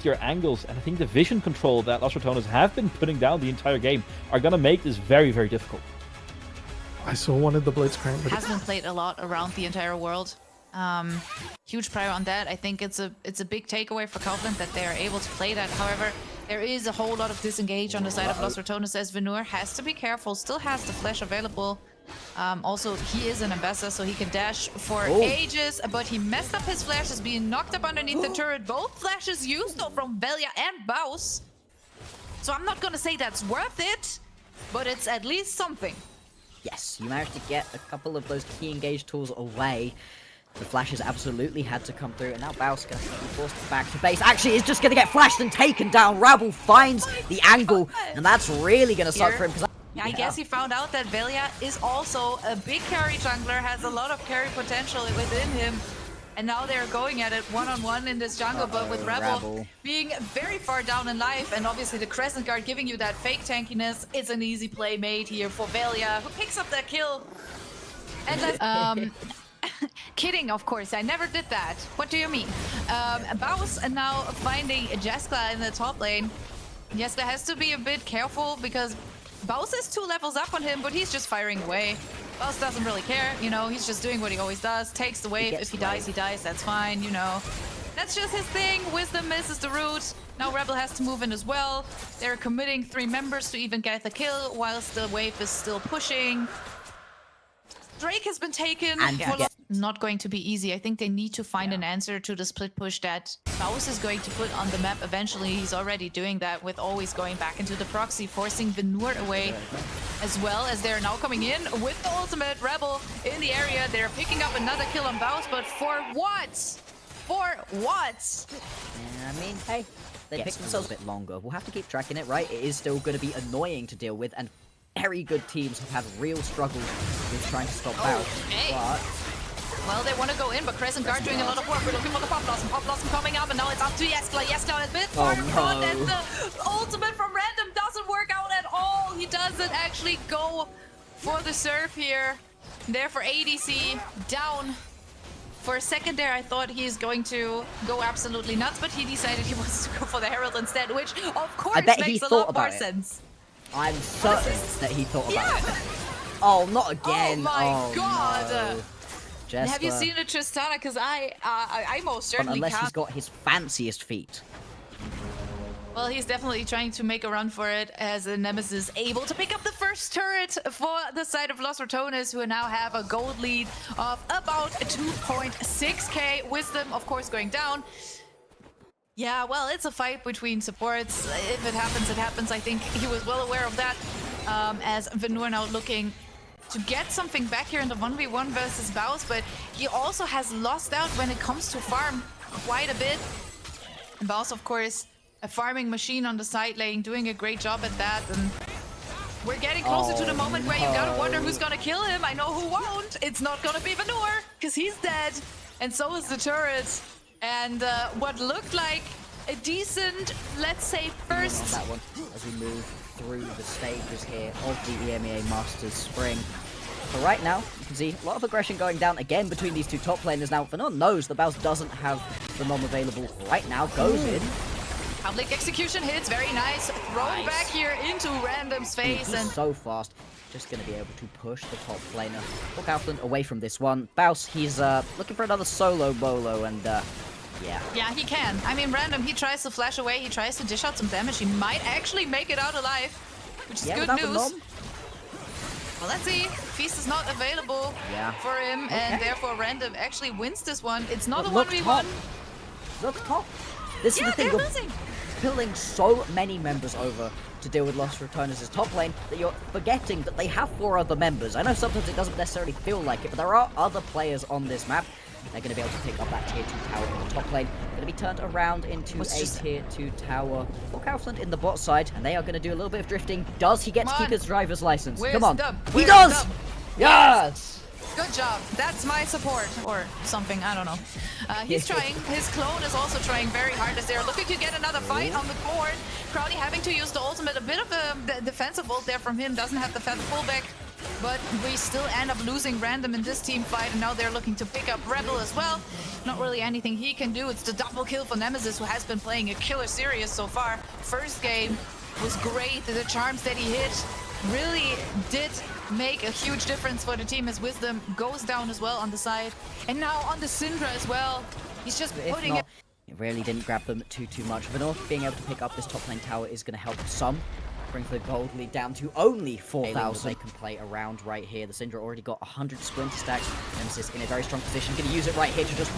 your angles, and I think the vision control that Los Ratones have been putting down the entire game are gonna make this very, very difficult. I so wanted the Blitzcrank, but Has been played a lot around the entire world. Huge prior on that. I think it's a big takeaway for Kaufland that they are able to play that. However, there is a whole lot of disengage on the side of Los Ratones as Venur has to be careful, still has the flash available. Also, he is an ambassador, so he can dash for ages, but he messed up his flashes, being knocked up underneath the turret. Both flashes used though from Velia and Baus. So I'm not gonna say that's worth it, but it's at least something. Yes, you managed to get a couple of those key engage tools away. The flashes absolutely had to come through, and now Baus going to be forced back to base. Actually, is just going to get flashed and taken down. Rabble finds the angle, and that's really going to suck for him. I guess he found out that Velia is also a big carry jungler, has a lot of carry potential within him. And now they're going at it one-on-one in this jungle, but with Rabble being very far down in life, and obviously the Crescent Guard giving you that fake tankiness, it's an easy play made here for Velia, who picks up that kill. And kidding, of course, I never did that. What do you mean? Baus now finding Jeskla in the top lane. Jeskla has to be a bit careful because Baus is 2 levels up on him, but he's just firing away. Baus doesn't really care, you know, he's just doing what he always does, takes the wave. If he dies, that's fine, you know. That's just his thing. Wisdom misses the root. Now Rebel has to move in as well. They're committing 3 members to even get the kill, whilst the wave is still pushing. Drake has been taken. Not going to be easy. I think they need to find an answer to the split push that Baus is going to put on the map eventually. He's already doing that with always going back into the proxy, forcing Venur away, as well as they're now coming in with the ultimate. Rebel in the area. They're picking up another kill on Baus, but for what? For what? I mean, hey, they picked themselves a bit longer. We'll have to keep tracking it, right? It is still going to be annoying to deal with, and very good teams have had real struggles with trying to stop Baus. But well, they want to go in, but Crescent Guard doing a lot of work. We're looking for the Pop Blossom. Pop Blossom coming up, and now it's up to Jeskla. Jeskla is a bit far in front, and the ultimate from Random doesn't work out at all. He doesn't actually go for the serve here. There for ADC, down. For a second there, I thought he's going to go absolutely nuts, but he decided he wants to go for the Herald instead, which, of course, makes a lot more sense. I'm certain that he thought about it. Oh, not again. Oh my god. No. Have you seen the Tristana? Because I most certainly unless can't. He's got his fanciest feet. Well, he's definitely trying to make a run for it as the Nemesis able to pick up the first turret for the side of Los Ratones, who now have a gold lead of about 2.6k. Wisdom, of course, going down. Yeah, well, it's a fight between supports. If it happens, it happens. I think he was well aware of that. As Venur now looking to get something back here in the 1v1 versus Baus, but he also has lost out when it comes to farm quite a bit. And Baus, of course, a farming machine on the side lane, doing a great job at that. And we're getting closer to the moment where you gotta wonder who's gonna kill him. I know who won't. It's not gonna be Venur, because he's dead. And so is the turret. And what looked like a decent, let's say, first... that one as we move through the stages here of the EMEA Masters Spring. But right now, you can see a lot of aggression going down again between these 2 top laners. Now, Venur knows the Baus doesn't have the Nom available right now. Goes in. Public execution hits, very nice. Thrown back here into Random's face. And so fast. Just going to be able to push the top laner. For Kaufland away from this one. Baus, he's looking for another solo bolo, and yeah. Yeah, he can. I mean, Random, he tries to flash away. He tries to dish out some damage. He might actually make it out alive, which is good news. Well, let's see. Feast is not available for him, and therefore Random actually wins this one. It's not a 1v1. Look top. This is the thing. You're pulling so many members over to deal with Los Ratones' top lane that you're forgetting that they have 4 other members. I know sometimes it doesn't necessarily feel like it, but there are other players on this map. They're going to be able to pick up that tier 2 tower in the top lane. Going to be turned around into a tier 2 tower for Kaufland in the bot side, and they are going to do a little bit of drifting. Does he get to keep his driver's license? Come on. He does! Yes! Good job. That's my support. Or something, I don't know. He's trying. His clone is also trying very hard as they're looking to get another fight on the board. Crowley having to use the ultimate. A bit of a defensive ult there from him. Doesn't have the feather pullback. but we still end up losing Random in this team fight, and now they're looking to pick up Rebel as well. Not really anything he can do. It's the double kill for Nemesis, who has been playing a killer series so far. First game was great. The charms that he hit really did make a huge difference for the team as Wisdom goes down as well on the side. And now on the Syndra as well. He's just putting it. It really didn't grab them too much. Venor being able to pick up this top lane tower is going to help some. Brings the gold lead down to only 4,000. They can play around right here. The Syndra already got 100 Splinter stacks. Nemesis in a very strong position. Going to use it right here to just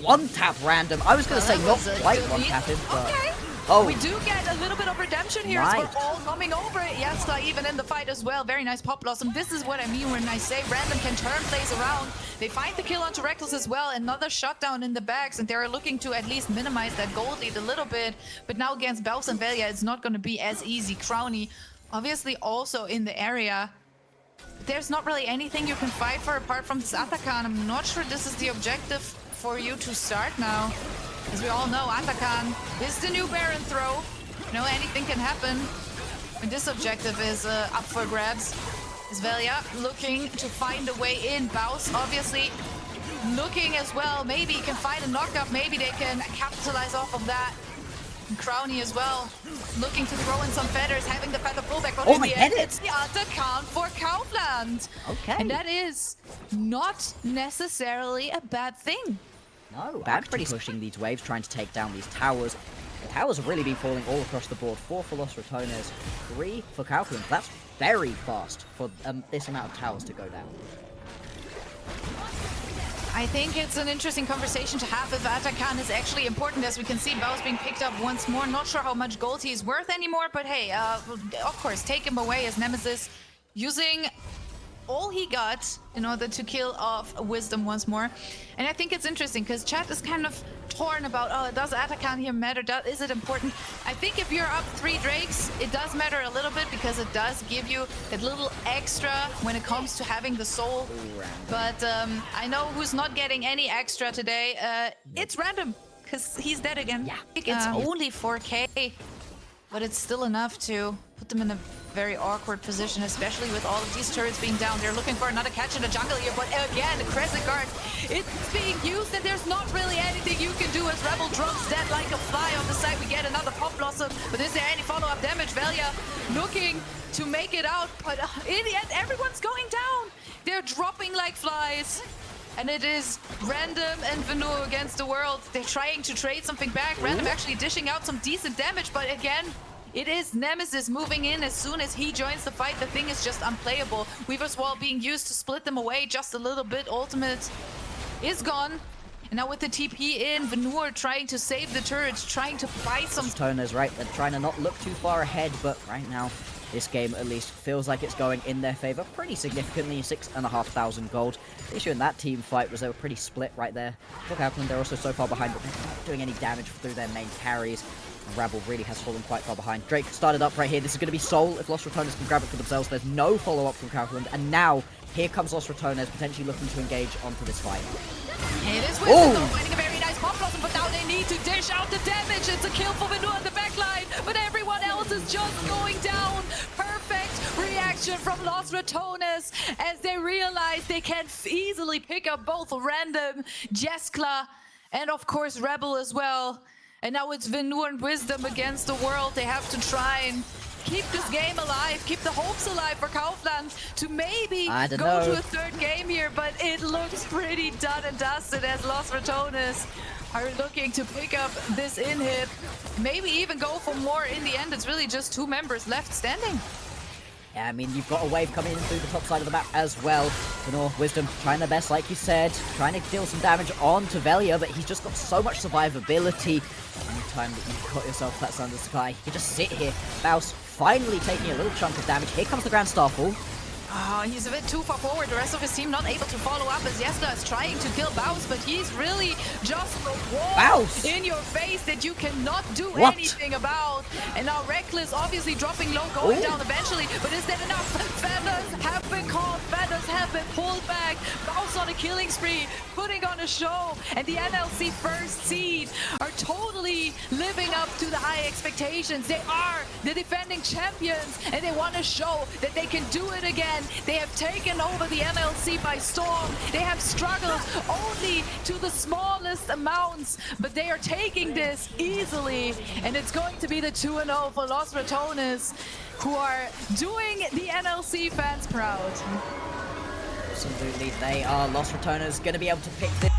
one-tap Random. I was going to say not quite one-tap him, but... Okay. Oh. We do get a little bit of redemption here as we're all coming over it. Yesta even in the fight as well. Very nice Pop Blossom. This is what I mean when I say Random can turn plays around. They find the kill onto Reckless as well. Another shutdown in the bags, and they're looking to at least minimize that gold lead a little bit. But now against Bells and Velia, it's not going to be as easy. Crowny obviously also in the area. There's not really anything you can fight for apart from this Atakan. I'm not sure this is the objective for you to start now. As we all know, Atakan is the new Baron throw. You know, anything can happen. And this objective is up for grabs. Is Velia looking to find a way in. Baus obviously looking as well. Maybe he can find a knockup. Maybe they can capitalize off of that. And Crowny as well, looking to throw in some feathers, having the feather pullback. But in the end, it's the Atakan for Kaufland. Okay. And that is not necessarily a bad thing. No, pretty pushing these waves, trying to take down these towers. The towers have really been falling all across the board. 4 for Los Ratones, 3 for Kaufland. That's very fast for this amount of towers to go down. I think it's an interesting conversation to have if Atakan is actually important. As we can see, Baus being picked up once more. Not sure how much gold he's worth anymore, but hey, of course, take him away as Nemesis, using all he got in order to kill off Wisdom once more. And I think it's interesting because chat is kind of torn about, oh, does Atakan here matter? Is it important? I think if you're up 3 Drakes, it does matter a little bit because it does give you that little extra when it comes to having the soul. But I know who's not getting any extra today. It's Random because he's dead again. Yeah, it's only 4k, but it's still enough to put them in a very awkward position, especially with all of these turrets being down. They're looking for another catch in the jungle here, but again, the Crescent Guard, it's being used, and there's not really anything you can do as Rebel drops dead like a fly on the side. We get another Pop Blossom, but is there any follow-up damage? Velia looking to make it out, but in the end, everyone's going down. They're dropping like flies. And it is Random and Venur against the world. They're trying to trade something back. Random actually dishing out some decent damage, but again, it is Nemesis moving in as soon as he joins the fight. The thing is just unplayable. Weaver's Wall being used to split them away just a little bit. Ultimate is gone. And now with the TP in, Venur trying to save the turrets, trying to buy some... Toners, right? They're trying to not look too far ahead, but right now, this game at least feels like it's going in their favor pretty significantly. 6,500 gold. The issue in that team fight was they were pretty split right there. For Kaufland, they're also so far behind, but they're not doing any damage through their main carries. Rabble really has fallen quite far behind. Drake started up right here. This is going to be Soul if Los Ratones can grab it for themselves. There's no follow-up from Kaufland. And now, here comes Los Ratones potentially looking to engage onto this fight. It is Wisdom though, finding a very nice Pop Blossom, but now they need to dish out the damage. It's a kill for Venur on the backline, but everyone else is just going down. Perfect reaction from Los Ratones as they realize they can easily pick up both Random, Jeskla, and of course Rebel as well. And now it's Venur and Wisdom against the world. They have to try and keep this game alive, keep the hopes alive for Kaufland to maybe go to a 3rd game here, but it looks pretty done and dusted as Los Ratones are looking to pick up this inhib. Maybe even go for more in the end. It's really just 2 members left standing. Yeah, I mean, you've got a wave coming in through the top side of the map as well. Venur, Wisdom, trying their best, like you said, trying to deal some damage onto Velia, but he's just got so much survivability. Anytime that you've got yourself that Thunder Sky, you just sit here. Baus finally taking a little chunk of damage. Here comes the Grand Starfall. Oh, he's a bit too far forward. The rest of his team not able to follow up as Yesta is trying to kill Baus, but he's really just a wall in your face that you cannot do anything about. And now Reckless obviously dropping low, going down eventually, but is that enough? Feathers have been caught, feathers have been pulled back. Baus on a killing spree, putting on a show, and the NLC first seed are totally living up to the high expectations. They are the defending champions, and they want to show that they can do it again. again. They have taken over the MLC by storm. They have struggled only to the smallest amounts, but they are taking this easily. And it's going to be the 2-0 for Los Ratones, who are doing the NLC fans proud. Absolutely, they are. Los Ratones going to be able to pick this.